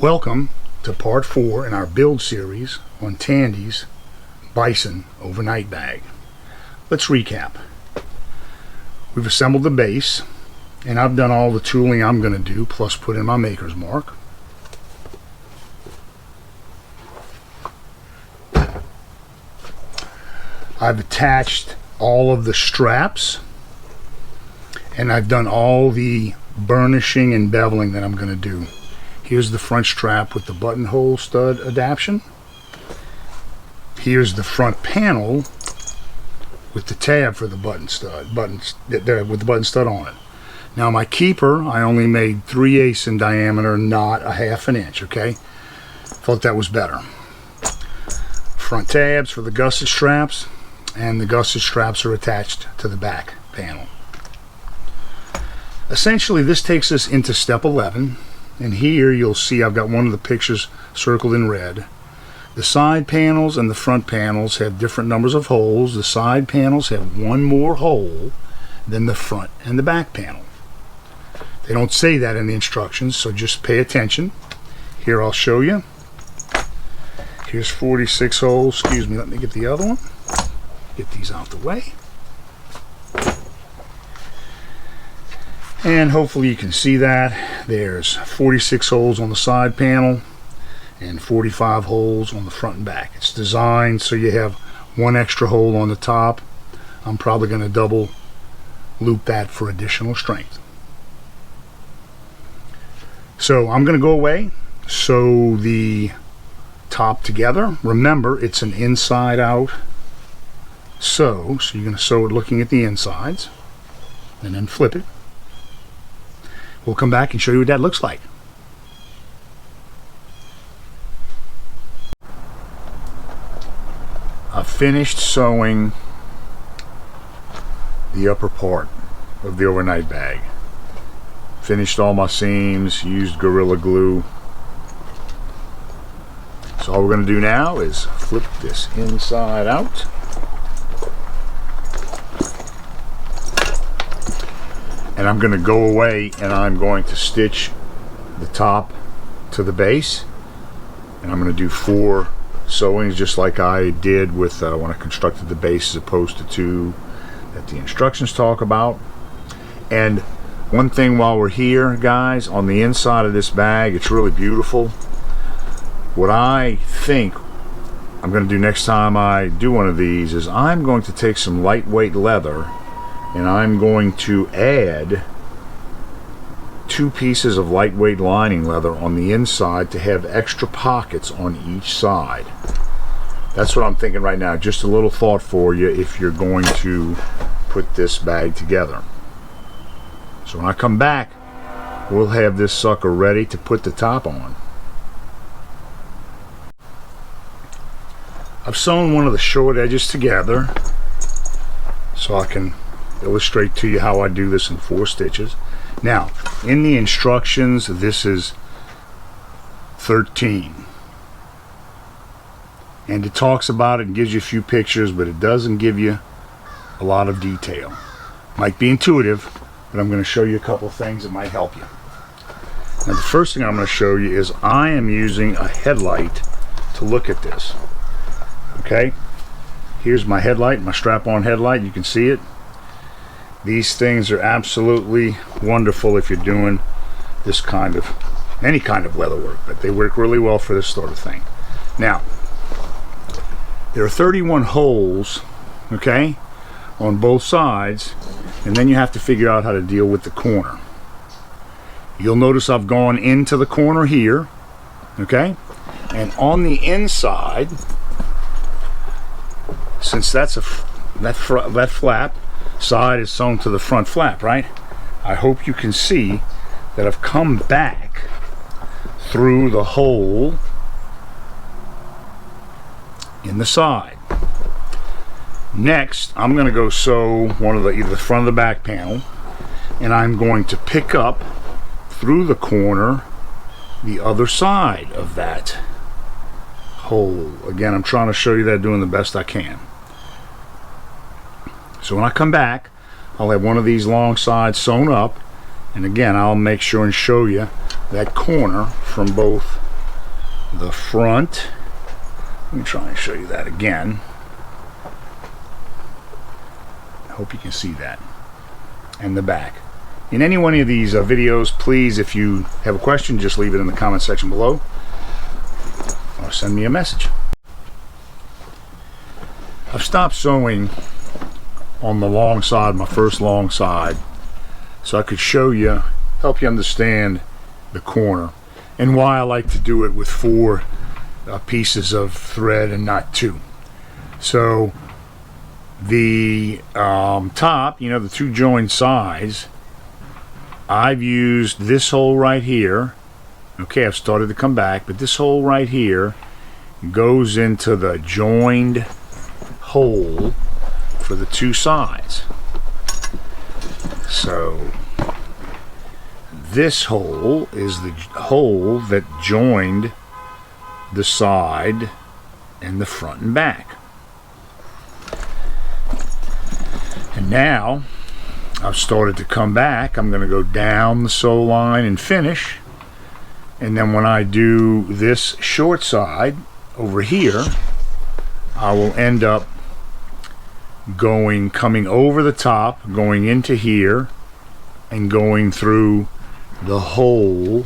Welcome to part 4 in our build series on Tandy's Bison Overnite Bag. Let's recap. We've assembled the base, and I've done all the tooling I'm going to do, plus put in my maker's mark. I've attached all of the straps, and I've done all the burnishing and beveling that I'm going to do. Here's the front strap with the buttonhole stud adaptation. Here's the front panel with the tab for the with the button stud on it. Now my keeper, I only made 3/8 in diameter, not a 1/2 inch. Okay, thought that was better. Front tabs for the gusset straps, and the gusset straps are attached to the back panel. Essentially, this takes us into step 11. And here you'll see I've got one of the pictures circled in red. The side panels and the front panels have different numbers of holes. The side panels have one more hole than the front and the back panel. They don't say that in the instructions, so just pay attention. Here I'll show you. Here's 46 holes. Excuse me, let me get the other one. Get these out the way. And hopefully you can see that. There's 46 holes on the side panel and 45 holes on the front and back. It's designed so you have one extra hole on the top. I'm probably going to double loop that for additional strength. So I'm going to go away, sew the top together. Remember, it's an inside out sew, so you're going to sew it looking at the insides and then flip it. We'll come back and show you what that looks like. I've finished sewing the upper part of the overnight bag. Finished all my seams, used Gorilla Glue. So all we're going to do now is flip this inside out. And I'm going to go away and I'm going to stitch the top to the base, and I'm going to do 4 sewings just like I did with when I constructed the base, as opposed to 2 that the instructions talk about. And one thing while we're here, guys, on the inside of this bag, it's really beautiful. What I think I'm going to do next time I do one of these is I'm going to take some lightweight leather and I'm going to add 2 pieces of lightweight lining leather on the inside to have extra pockets on each side. That's what I'm thinking right now. Just a little thought for you if you're going to put this bag together. So when I come back, we'll have this sucker ready to put the top on. I've sewn one of the short edges together so I can illustrate to you how I do this in 4 stitches. Now, in the instructions, this is 13. And it talks about it and gives you a few pictures, but it doesn't give you a lot of detail. Might be intuitive, but I'm going to show you a couple of things that might help you. Now, the first thing I'm going to show you is I am using a headlight to look at this. Okay? Here's my headlight, my strap-on headlight. You can see it. These things are absolutely wonderful if you're doing this kind of, any kind of leather work, but they work really well for this sort of thing. Now, there are 31 holes, okay, on both sides, and then you have to figure out how to deal with the corner. You'll notice I've gone into the corner here, okay, and on the inside, since that's that flap side is sewn to the front flap, right? I hope you can see that I've come back through the hole in the side. Next, I'm going to go sew one of either the front or the back panel, and I'm going to pick up through the corner the other side of that hole. Again, I'm trying to show you that, doing the best I can. So when I come back, I'll have one of these long sides sewn up, and again I'll make sure and show you that corner from both the front. Let me try and show you that again. I hope you can see that. And the back. In any one of these videos, please, if you have a question, just leave it in the comment section below or send me a message. I've stopped sewing on the long side, my first long side, so I could show you, help you understand the corner and why I like to do it with 4 pieces of thread and not 2. So the top, you know, the 2 joined sides, I've used this hole right here. Okay, I've started to come back, but this hole right here goes into the joined hole for the 2 sides. So this hole is the hole that joined the side and the front and back. And now I've started to come back. I'm going to go down the sew line and finish. And then when I do this short side over here, I will end up coming over the top, going into here, and going through the hole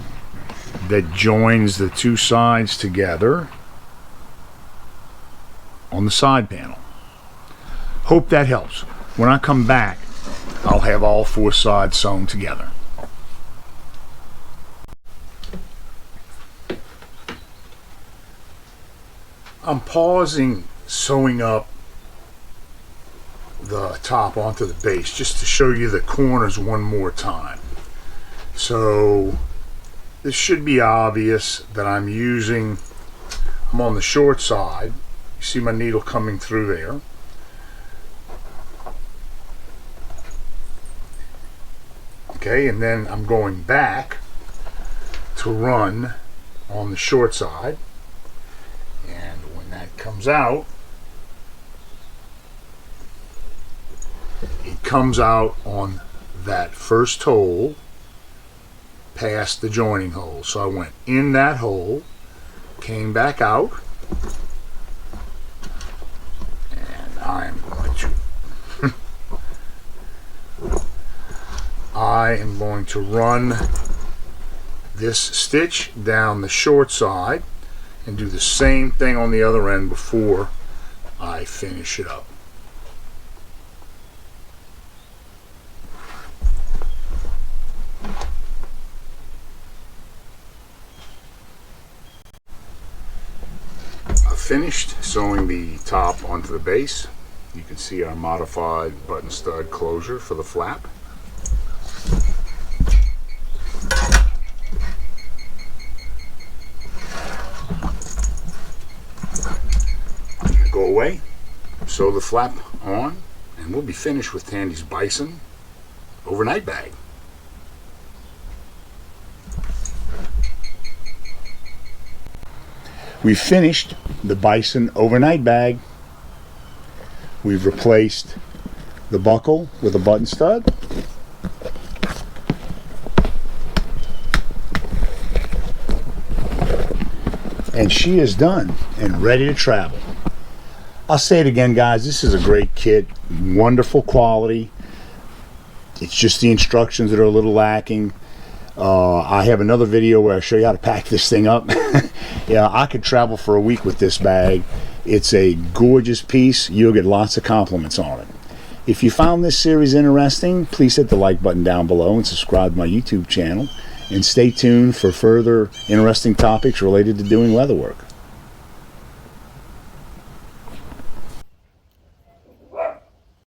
that joins the 2 sides together on the side panel. Hope that helps. When I come back, I'll have all 4 sides sewn together. I'm pausing sewing up the top onto the base just to show you the corners one more time. So this should be obvious that I'm on the short side. You see my needle coming through there. Okay, and then I'm going back to run on the short side, and when that comes out, it comes out on that first hole past the joining hole. So I went in that hole, came back out, and I'm going to run this stitch down the short side and do the same thing on the other end before I finish it up. I've finished sewing the top onto the base. You can see our modified button stud closure for the flap. Go away, sew the flap on, and we'll be finished with Tandy's Bison Overnite Bag. We've finished the Bison Overnite Bag. We've replaced the buckle with a button stud. And she is done and ready to travel. I'll say it again, guys, this is a great kit, wonderful quality. It's just the instructions that are a little lacking. I have another video where I show you how to pack this thing up. Yeah, I could travel for a week with this bag. It's a gorgeous piece. You'll get lots of compliments on it. If you found this series interesting, please hit the like button down below and subscribe to my YouTube channel. And stay tuned for further interesting topics related to doing leatherwork.